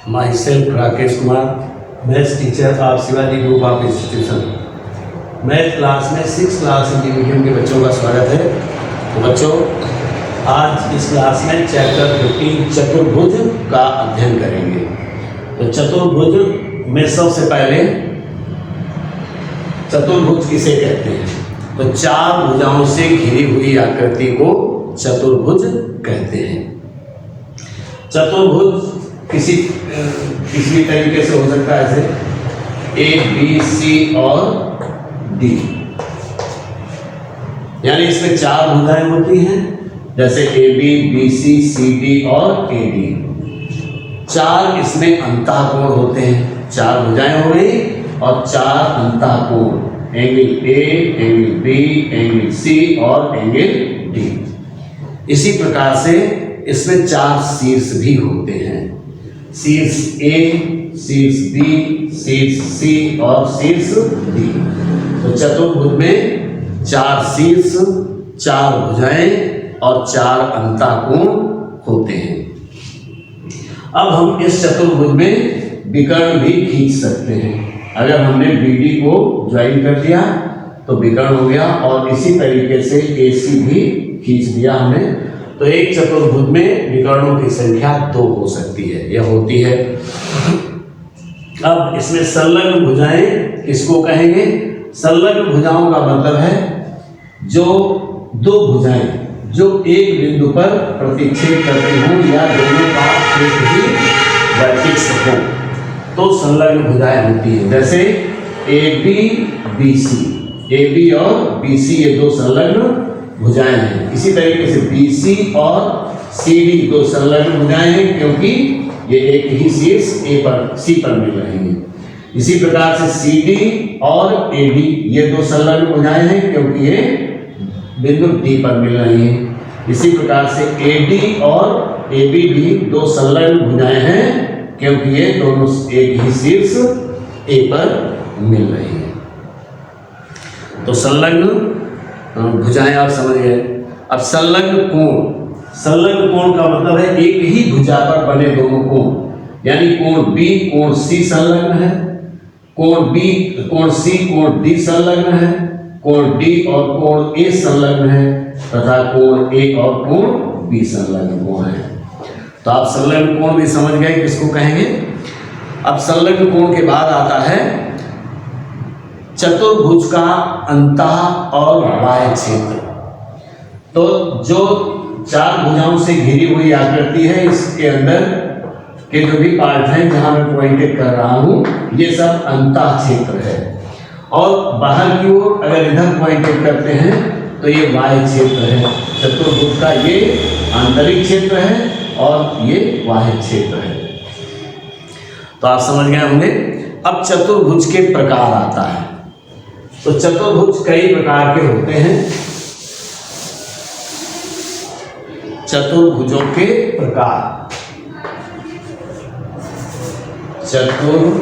My self Rakesh Kumar, maths teacher of Shivaji group of institution. Math class में 6 class Hindi medium के बच्चों का स्वागत है। तो बच्चों, आज इस क्लास में चैप्टर 15 चतुर्भुज का अध्ययन करेंगे। तो चतुर्भुज में सबसे पहले चतुर्भुज किसे कहते हैं? तो 4 भुजाओं से घिरी हुई आकृति को चतुर्भुज कहते हैं। चतुर्भुज किसी भी तरीके से हो सकता है, जैसे ए बी सी और डी, यानी इसमें 4 भुजाएं होती हैं, जैसे A B C C D और ए डी। 4 इसमें अंतःकोण होते हैं। 4 भुजाएं हो गई और 4 अंतःकोण, angle A, angle B, angle C और एंगल डी। इसी प्रकार से इसमें 4 शीर्ष भी होते हैं, शीर्ष ए, शीर्ष बी, शीर्ष सी और शीर्ष डी। तो चतुर्भुज में 4 शीर्ष, 4 भुजाएं और 4 अंतःकोण होते हैं। अब हम इस चतुर्भुज में विकर्ण भी खींच सकते हैं। अगर हमने BD को ज्वाइन कर दिया तो विकर्ण हो गया, और इसी तरीके से AC भी खींच दिया हमने, तो एक चतुर्भुज में विकर्णों की संख्या 2 हो सकती है, यह होती है। अब इसमें संलग्न भुजाएं किसको कहेंगे? संलग्न भुजाओं का मतलब है जो 2 भुजाएं जो एक बिंदु पर प्रतिच्छेद करती हों या दोनों का एक ही वर्टेक्स हो, तो संलग्न भुजाएं होती हैं। जैसे AB BC, AB और BC ये 2 संलग्न भुजाएं हैं। इसी तरीके से BC और CD 2 संलग्न भुजाएं हैं, क्योंकि ये एक ही शीर्ष C पर मिल रही हैं। इसी प्रकार से CD और AD ये 2 संलग्न भुजाएं हैं, क्योंकि ये बिंदु D पर मिल रही हैं। इसी प्रकार से AD और AB भी 2 संलग्न भुजाएं हैं, क्योंकि ये दोनों एक ही शीर्ष A पर मिल रही हैं। तो संलग्न भुजाएं आप समझ गए। अब संलग्न कोण, संलग्न कोण का मतलब है एक ही भुजा पर बने दोनों कोण, यानी कोण B कोण C संलग्न है, कोण B कोण C कोण D संलग्न है, कोण D और कोण A संलग्न है, तथा कोण A और कोण B संलग्न कोण है। तो आप संलग्न कोण भी समझ गए किसको कहेंगे। अब संलग्न कोण के बाद आता है चतुर्भुज का अंतः और बाह्य क्षेत्र। तो जो 4 भुजाओं से घिरी हुई आकृति है, इसके अंदर के जो भी पार्ट हैं जहां मैं पॉइंटेड कर रहा हूं, ये सब अंतः क्षेत्र है। और बाहर की ओर अगर इधर पॉइंटेड करते हैं तो ये बाह्य क्षेत्र है। चतुर्भुज का ये आंतरिक क्षेत्र है और ये बाह्य क्षेत्र है। तो आप समझ गए होंगे। अब चतुर्भुज के प्रकार आता है। तो चतुर्भुज कई प्रकार के होते हैं। चतुर्भुजों के प्रकार, चतुर्भुजों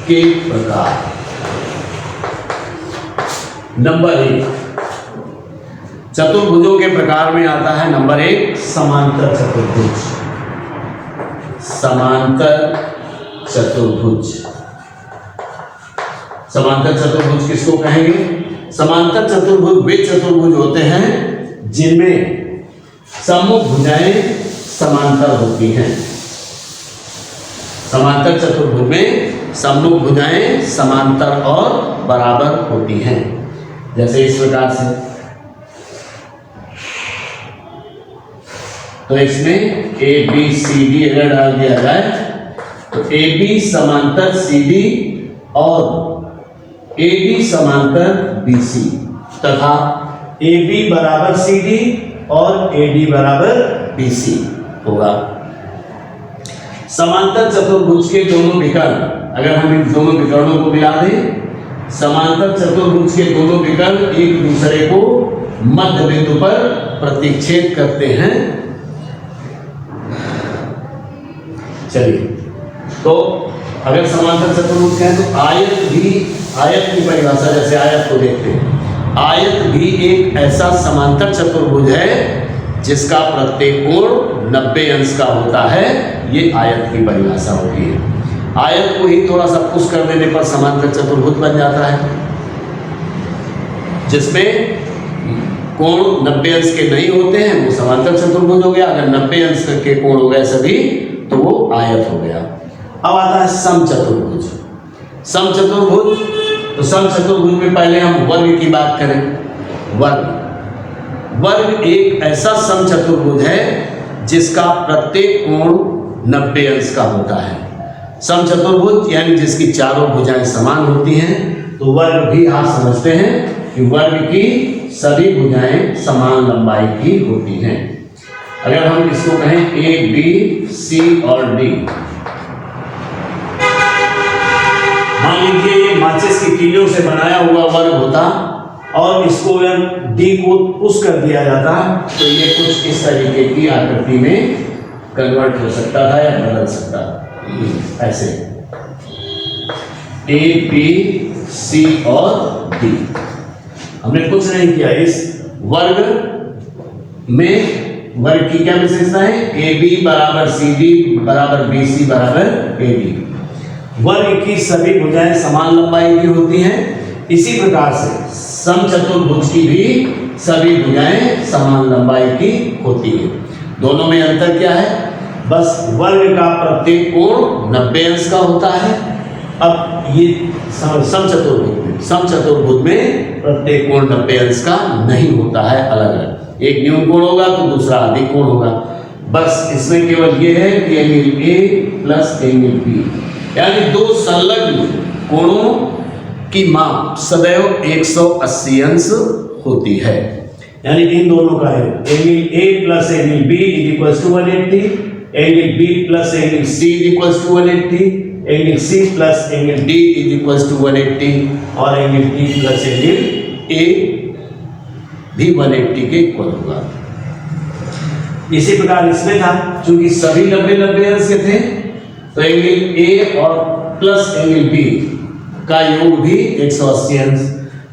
के प्रकार। नंबर 1, चतुर्भुजों के प्रकार में आता है नंबर 1 समांतर चतुर्भुज। समांतर चतुर्भुज, समांतर चतुर्भुज किसको कहेंगे? समांतर चतुर्भुज वे चतुर्भुज होते हैं जिनमें सम्मुख भुजाएं समांतर होती हैं। समांतर चतुर्भुज में सम्मुख भुजाएं समांतर और बराबर होती हैं। जैसे इस प्रकार से, तो इसमें ABCD अगर डाल दिया जाए तो AB समांतर CD और AD समांतर BC, तथा AB बराबर CD और AD बराबर BC होगा। समांतर चतुर्भुज के दोनों विकर्ण, अगर हम इन दोनों विकर्णों को मिला दें, समांतर चतुर्भुज के दोनों विकर्ण एक दूसरे को मध्य बिंदु पर प्रतिच्छेद करते हैं। चलिए, तो अगर समांतर चतुर्भुज कहें तो आयत भी, आयत की परिभाषा जैसे आयत को देखते हैं, आयत भी एक ऐसा समांतर चतुर्भुज है जिसका प्रत्येक कोण 90 अंश का होता है, ये आयत की परिभाषा होती है। आयत को ही थोड़ा सा पुश कर देने पर समांतर चतुर्भुज बन जाता है, जिसमें कोण 90 अंश के नहीं होते हैं वो समांतर चतुर्भुज हो गया। अगर 90 अंश के कोण हो गए सभी तो वो आयत हो गया। अब आता है समचतुर्भुज। समचतुर्भुज, तो समचतुर्भुज में पहले हम वर्ग की बात करें। वर्ग एक ऐसा समचतुर्भुज है जिसका प्रत्येक कोण 90 अंश का होता है। समचतुर्भुज यानी जिसकी चारों भुजाएं समान होती हैं। तो वर्ग भी आप समझते हैं कि वर्ग की सभी भुजाएं समान लंबाई की होती हैं। अगर हम इसको कहें ए, बी, सी और डी, मान लीजिए ये माचिस की तीलियों से बनाया हुआ वर्ग होता और इसको अगर डी को पुश कर दिया जाता तो ये कुछ इस तरीके की आकृति में कन्वर्ट हो सकता था या बदल सकता था। ऐसे ए, बी, सी और डी, हमने कुछ नहीं किया। इस वर्ग में वर्ग की क्या विशेषता है? ए बी बराबर सी डी बराबर बी सी बराबर ए डी। वर्ग की सभी भुजाएं समान लंबाई की होती हैं। इसी प्रकार से समचतुर्भुज की भी सभी भुजाएं समान लंबाई की होती हैं। दोनों में अंतर क्या है? बस वर्ग का प्रत्येक कोण 90 अंश का होता है। अब ये समचतुर्भुज में प्रत्येक कोण 90 अंश का नहीं होता है, अलग अलग। एक न्यून कोण होगा तो दूसरा अधिक कोण होगा। बस इसमें केवल ये है कि angle A plus angle B, यानी दो संलग्न कोणों की माप सदैव 180 अंश होती है। यानी इन दोनों का है angle A plus angle B is equal to 180, angle B plus angle C is equal to 180, angle C plus angle D is equal to 180 और angle D plus angle A भी 180 के इक्वल होगा। इसी प्रकार इसमें था, चूंकि सभी 90 अंश के थे तो एंगल ए और प्लस एंगल बी का योग भी 180 अंश,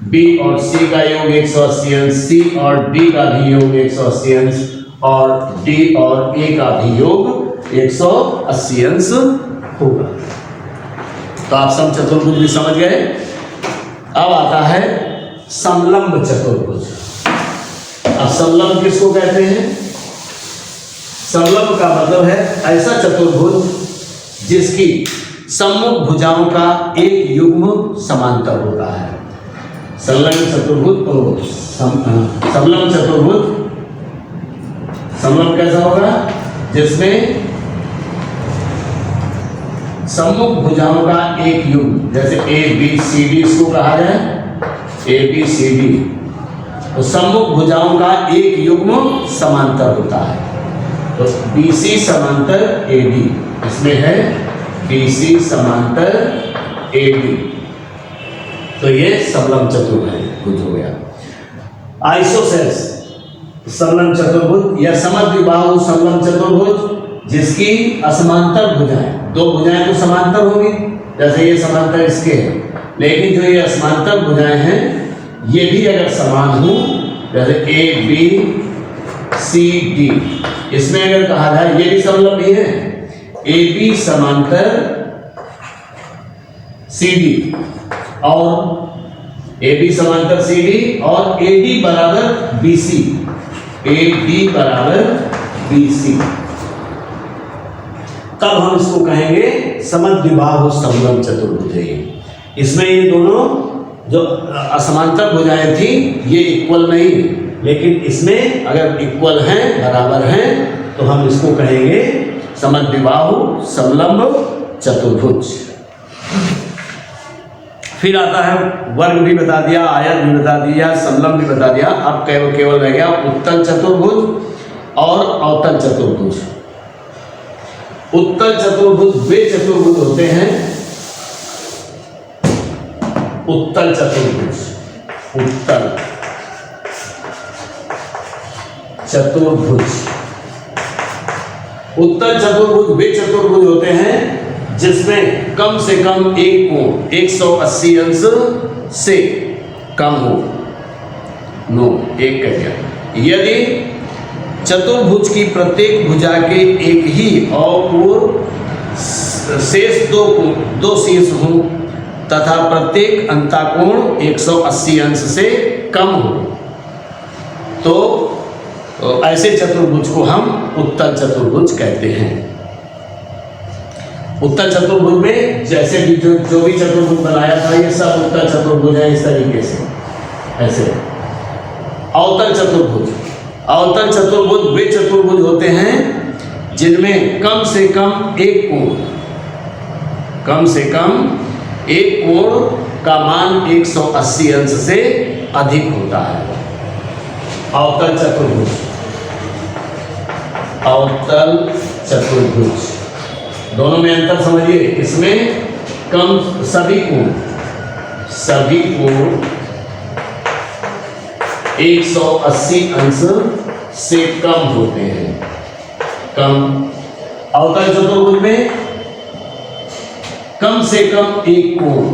बी और सी का योग 180 अंश, सी और डी का भी योग 180 अंश और डी और ए का भी योग 180 अंश होगा। तो आप समचतुर्भुज भी समझ गए। अब आता है समलंब चतुर्भुज। अब समलंब किसको कहते हैं? समलंब का मतलब है ऐसा चतुर्भुज जिसकी सम्मुख भुजाओं का एक युग्म समांतर होता है। संलग्न चतुर्भुज, समलंब चतुर्भुज, समलंब कैसा होगा? जिसमें सम्मुख भुजाओं का एक युग्म, जैसे ए बी सी डी इसको कहा जाए, ए बी सी डी, तो सम्मुख भुजाओं का एक युग्म समांतर होता है। तो बी सी समांतर ए डी, इसमें है बी सी समांतर ए डी, तो ये समलंब चतुर्भुज हो गया। आइसोसेल्स समलंब चतुर्भुज या समद्विबाहु समलंब चतुर्भुज जिसकी असमांतर भुजाएं, दो भुजाएं तो समांतर होगी, जैसे ये समांतर इसके हैं, लेकिन जो ये असमांतर भुजाएं हैं ये भी अगर समान हो, जैसे ए बी सी डी, इसमें अगर कहा जाए ये भी समलंब ही है, ए बी समांतर सी डी और ए बी समांतर सी डी और ए डी बराबर बी सी, ए डी बराबर बी सी, तब हम इसको कहेंगे समद्विबाहु समलंब चतुर्भुज। इसमें ये दोनों जो असमांतर भुजाएं थी ये इक्वल नहीं, लेकिन इसमें अगर इक्वल हैं, बराबर हैं, तो हम इसको कहेंगे समद्विबाहु समलंब चतुर्भुज। फिर आता है वर्ग भी बता दिया, आयत भी बता दिया, समलंब भी बता दिया। अब केवल रह गया उत्तल चतुर्भुज और अवतल चतुर्भुज। उत्तल चतुर्भुज वे चतुर्भुज होते हैं, उत्तल चतुर्भुज, उत्तल चतुर्भुज, उत्तल चतुर्भुज वे चतुर्भुज होते हैं जिसमें कम से कम एक कोण 180 अंश से कम हो। नो, एक कह दिया। यदि चतुर्भुज की प्रत्येक भुजा के एक ही और शेष दो शीर्ष हों तथा प्रत्येक अंतःकोण 180 अंश से कम हो तो ऐसे चतुर्भुज को हम उत्तल चतुर्भुज कहते हैं। उत्तल चतुर्भुज में जैसे भी जो भी चतुर्भुज बनाया था ये सब उत्तल चतुर्भुज है। इस तरीके से ऐसे अवतल चतुर्भुज वे चतुर्भुज होते हैं जिनमें कम से कम एक कोण का मान 180 अंश से अधिक होता है। अवतल चतुर्भुज दोनों में अंतर समझिए। इसमें सभी कोण 180 अंश से कम होते हैं। अवतल चतुर्भुज में कम से कम एक कोण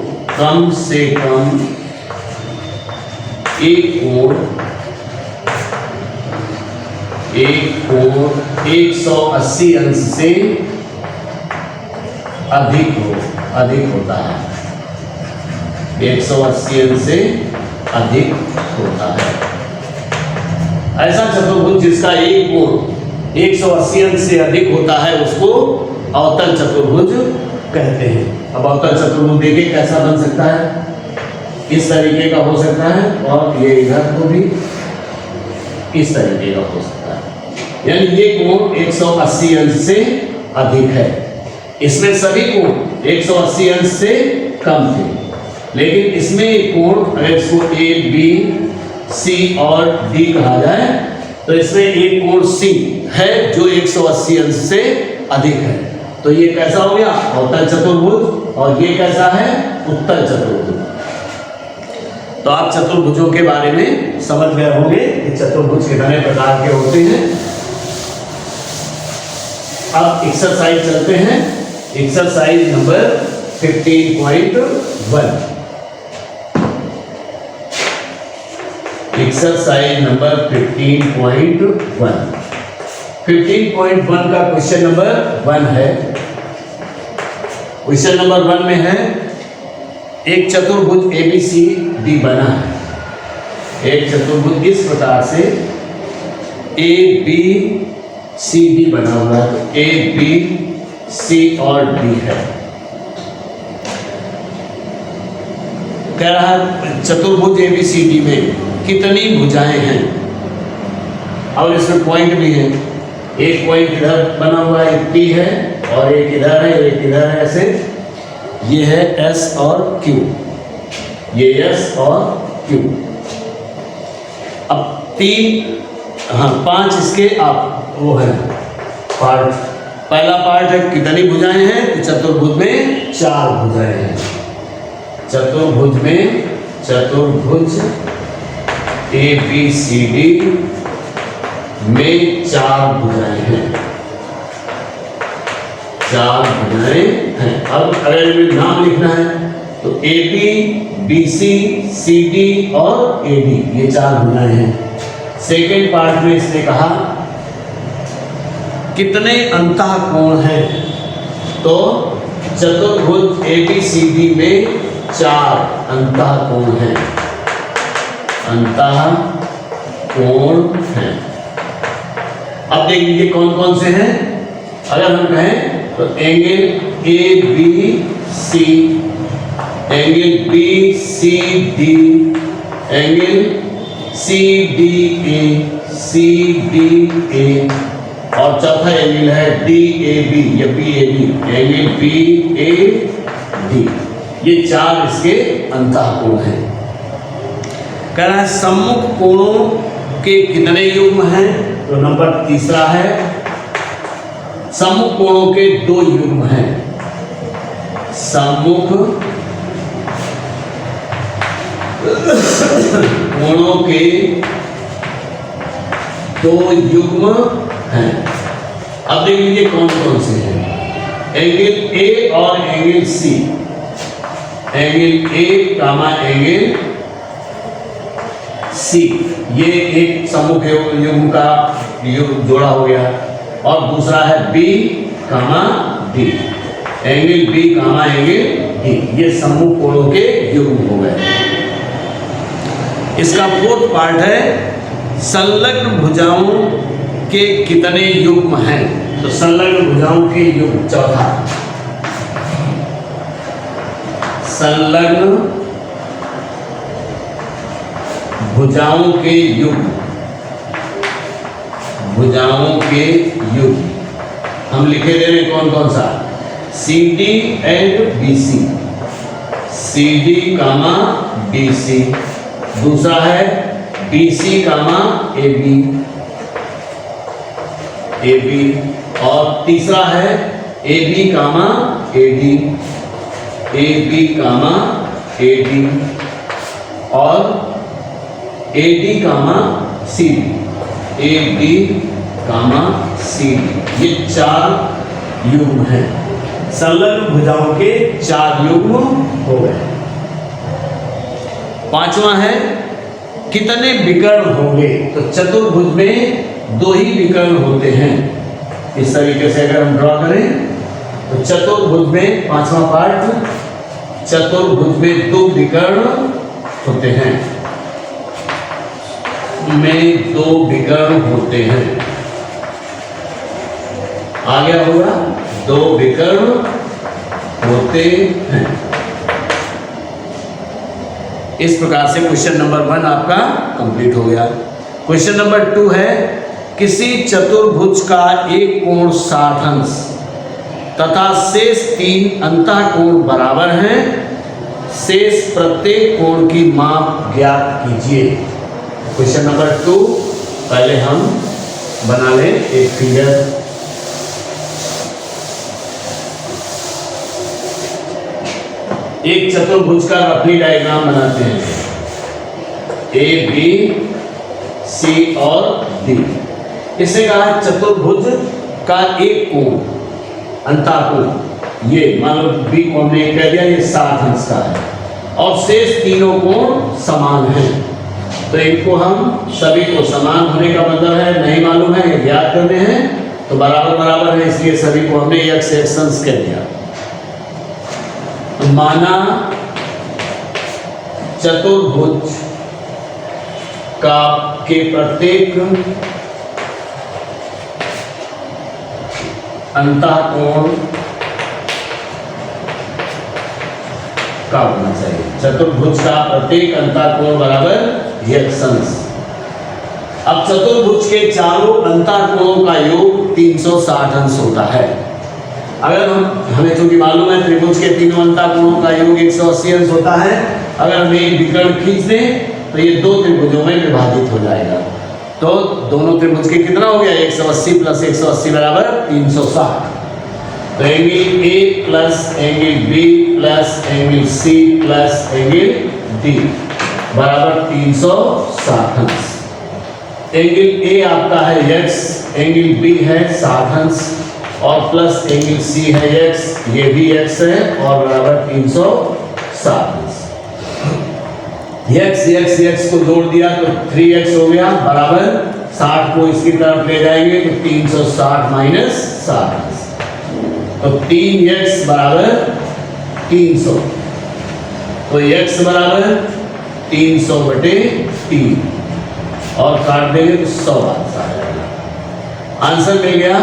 180 अंश से अधिक होता है। 180 अंश से अधिक होता है। ऐसा चतुर्भुज जिसका एक कोण 180 अंश से अधिक होता है उसको अवतल चतुर्भुज कहते हैं। अब अवतल चतुर्भुज देखिए कैसा बन सकता है। इस तरीके का हो सकता है और ये इधर को भी इस तरीके का हो सकता है। यानी ये कोण 180 अंश से अधिक है। इसमें सभी कोण 180 अंश से कम थे, लेकिन इसमें एक कोण अगर इसको A, B, C और D कहा जाए तो इसमें एक कोण C है जो 180 अंश से अधिक है। तो ये कैसा हो गया अवतल चतुर्भुज और ये कैसा है उत्तल चतुर्भुज। तो आप चतुर्भुजों के बारे में समझ गए होंगे कि चतुर्भुज कितने प्रकार के होते हैं। अब एक्सरसाइज चलते हैं। Exercise number 15.1। Exercise number 15.1। 15.1 का क्वेश्चन नंबर 1 है। क्वेश्चन नंबर 1 में है एक चतुर्भुज ABCD बना है। एक चतुर्भुज इस प्रकार से ABCD बना हुआ है। A, B, C और D है। कह रहा है चतुर्भुज ABCD में कितनी भुजाएं हैं और इसमें पॉइंट भी है। एक पॉइंट इधर बना हुआ है, एक P है और एक इधर है, एक इधर है। ऐसे ये है S और Q, ये S और Q। अब 5 इसके आप वो है पार्ट। पहला पार्ट है कितनी भुजाएं हैं तो चतुर्भुज में 4 भुजाएं हैं। चतुर्भुज ABCD में 4 भुजाएं हैं। 4 भुजाएं हैं। अब अगर इनमें नाम लिखना है तो AB, BC, CD और AD ये 4 भुजाएं हैं। सेकेंड पार्ट में इसने कहा कितने अंतःकोण हैं तो चतुर्भुज ABCD में 4 अंतःकोण हैं। अंतःकोण हैं। अब देख लीजिए कौन कौन से हैं। अगर हम कहें तो angle ABC, angle BCD, angle CDA, CDA और चौथा एंगल है DAB या PAB, एंगल PAD। ये 4 इसके अंतःकोण हैं। कह रहा है सम्मुख कोणों के कितने युग्म हैं तो नंबर तीसरा है सम्मुख कोणों के 2 युग्म हैं। सम्मुख कोणों के 2 युग्म हैं। अब देख लीजिए कौन कौन से हैं। एंगल A और angle C, angle A comma angle C ये एक सम्मुख युग्म का जोड़ा हो गया, और दूसरा है B comma D, angle B comma angle D, ये समूह कोणों के युग्म हो गए। इसका फोर्थ पार्ट है संलग्न भुजाओं के कितने युग्म हैं। तो संलग्न भुजाओं के युग्म, चौथा संलग्न भुजाओं के युग्म, भुजाओं के युग्म हम लिखे दे रहे कौन कौन सा, C D and B C, C D comma B C, दूसरा है B C comma A B, A B, और तीसरा है A B comma A D, A B comma A D, और A D comma C D, A B comma C D, ये 4 युग्म हैं। संलग्न भुजाओं के 4 युग्म हो गए। पांचवा है कितने विकर्ण होंगे। तो चतुर्भुज में 2 ही विकर्ण होते हैं। इस तरीके से अगर हम ड्रॉ करें तो चतुर्भुज में, पांचवा पार्ट, चतुर्भुज में 2 विकर्ण होते हैं, में 2 विकर्ण होते हैं। आ गया होगा, 2 विकर्ण होते हैं। इस प्रकार से क्वेश्चन नंबर 1 आपका कंप्लीट हो गया। क्वेश्चन नंबर 2 है किसी चतुर्भुज का एक कोण 60 अंश तथा शेष 3 अंतःकोण बराबर हैं, शेष प्रत्येक कोण की माप ज्ञात कीजिए। क्वेश्चन नंबर 2, पहले हम बना लें एक फिगर। एक चतुर्भुज का रफली डायग्राम बनाते हैं, ए बी सी और डी। इसे कहा है चतुर्भुज का एक कोण, अंतःकोण। ये मान लो बी को हमने कह दिया ये 60 अंश का है, और शेष तीनों कोण समान हैं। तो इनको हम सभी को समान होने का मतलब है नहीं मालूम है, ये ज्ञात करने हैं। तो बराबर बराबर है, इसलिए सभी को हमने x अंश कह दिया। माना चतुर्भुज का के प्रत्येक अंतःकोण का होना चाहिए। चतुर्भुज का प्रत्येक अंतःकोण बराबर x अंश। अब चतुर्भुज के चारों अंतःकोणों का योग 360 अंश होता है। अगर हमें चूंकि मालूम है त्रिभुज के तीनों अंतःकोणों का योग 180 अंश होता है, अगर हम एक विकर्ण खींच दें तो ये 2 त्रिभुजों में विभाजित हो जाएगा। तो दोनों त्रिभुज के कितना हो गया, 180 प्लस 180 बराबर 360। तो angle A plus angle B plus angle C plus angle D बराबर 360 अंश। एंगल ए आपका है x, एंगल बी है 60 अंश, और प्लस एंगल सी है x, ये भी x है, और बराबर 360 अंश। x को जोड़ दिया तो 3x हो गया, बराबर 60 को इसकी तरफ ले जाएंगे तो 360 माइनस 60 अंश। तो 3x बराबर 300, तो x बराबर 300 बटे 3, और काट देंगे तो 100 आ जाएगा। आंसर मिल गया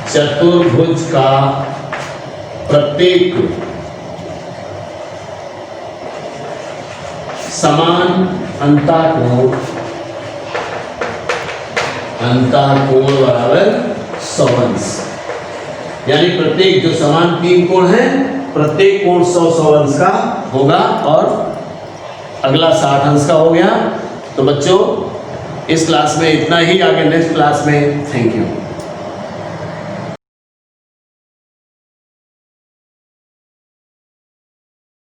चतुर्भुज का प्रत्येक समान अंतःकोण बराबर 100 अंश। यानी प्रत्येक जो समान 3 कोण है, प्रत्येक कोण 100 अंश का होगा, और अगला 60 अंश का हो गया। तो बच्चों इस क्लास में इतना ही, आगे नेक्स्ट क्लास में। Thank you.